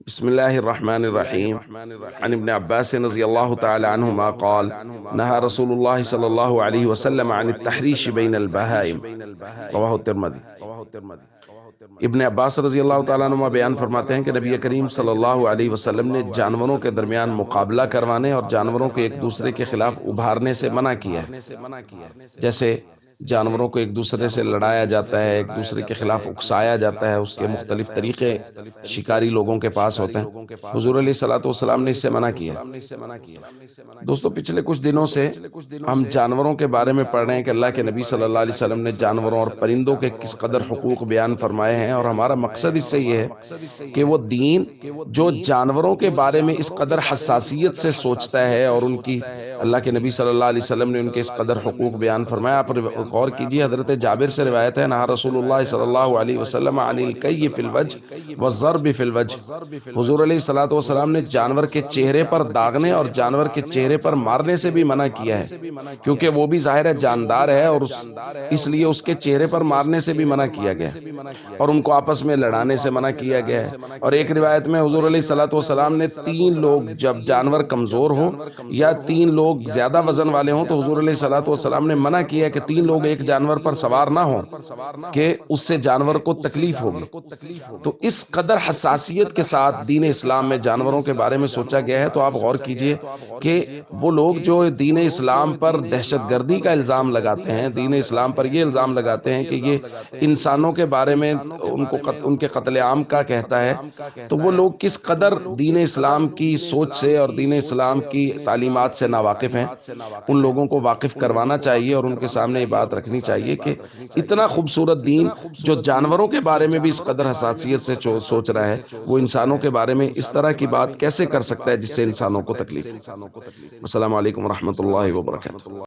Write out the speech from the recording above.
بسم الله الرحمن الرحيم. عن ابن عباس رضي الله تعالى عنهما قال: نهى رسول الله صلى الله عليه وسلم عن التحريش بين البهائم. رواه الترمذی۔ ابن عباس رضی اللہ تعالیٰ عنہ بیان فرماتے ہیں کہ نبی کریم صلی اللہ علیہ وسلم نے جانوروں کے درمیان مقابلہ کروانے اور جانوروں کو ایک دوسرے کے خلاف ابھارنے سے منع کیا ہے۔ جیسے جانوروں کو ایک دوسرے سے لڑایا جاتا ہے، ایک دوسرے کے خلاف اکسایا جاتا ہے، اس کے مختلف طریقے شکاری لوگوں کے پاس ہوتے ہیں۔ حضور علیہ الصلوۃ والسلام نے اس سے منع کیا۔ دوستو، پچھلے کچھ دنوں سے ہم جانوروں کے بارے میں پڑھ رہے ہیں کہ اللہ کے نبی صلی اللہ علیہ وسلم نے جانوروں اور پرندوں کے کس قدر حقوق بیان فرمائے ہیں، اور ہمارا مقصد اس سے یہ ہے کہ وہ دین جو جانوروں کے بارے میں اس قدر حساسیت سے سوچتا ہے، اور ان کی اللہ کے نبی صلی اللہ علیہ وسلم نے ان کے اس قدر حقوق بیان فرمایا۔ آپ غور کیجئے، حضرت جابر سے روایت ہے، نہا رسول اللہ صلی اللہ علیہ وسلم عن الکی فی الوجہ والضرب فی الوجہ۔ حضور علیہ الصلوۃ والسلام نے جانور کے چہرے پر داغنے اور جانور کے چہرے پر مارنے سے بھی منع کیا ہے، کیونکہ وہ بھی ظاہر ہے جاندار ہے، اور اس لیے اس کے چہرے پر مارنے سے بھی منع کیا گیا، اور ان کو آپس میں لڑانے سے منع کیا گیا ہے۔ اور ایک روایت میں حضور علیہ الصلوۃ والسلام نے تین لوگ جب جانور کمزور ہو یا تین لوگ زیادہ وزن والے ہوں تو حضور علیہ الصلوۃ والسلام نے منع کیا کہ تین لوگ ایک جانور پر سوار نہ ہوں، کہ اس سے جانور کو تکلیف ہوگی۔ تو اس قدر حساسیت کے ساتھ دین اسلام میں جانوروں کے بارے میں سوچا گیا ہے۔ تو آپ غور کیجئے کہ وہ لوگ جو دین اسلام پر دہشت گردی کا الزام لگاتے ہیں، دین اسلام پر یہ الزام لگاتے ہیں کہ یہ انسانوں کے بارے میں ان کے قتل عام کا کہتا ہے، تو وہ لوگ کس قدر دین اسلام کی سوچ سے اور دین اسلام کی تعلیمات سے ناواقف ہیں۔ ان لوگوں کو واقف کروانا چاہیے اور ان کے سامنے یہ بات رکھنی چاہیے کہ اتنا خوبصورت دین جو جانوروں کے بارے میں بھی اس قدر حساسیت سے سوچ رہا ہے، وہ انسانوں کے بارے میں اس طرح کی بات کیسے کر سکتا ہے جس سے انسانوں کو تکلیف ہو۔ السلام علیکم ورحمۃ اللہ وبرکاتہ۔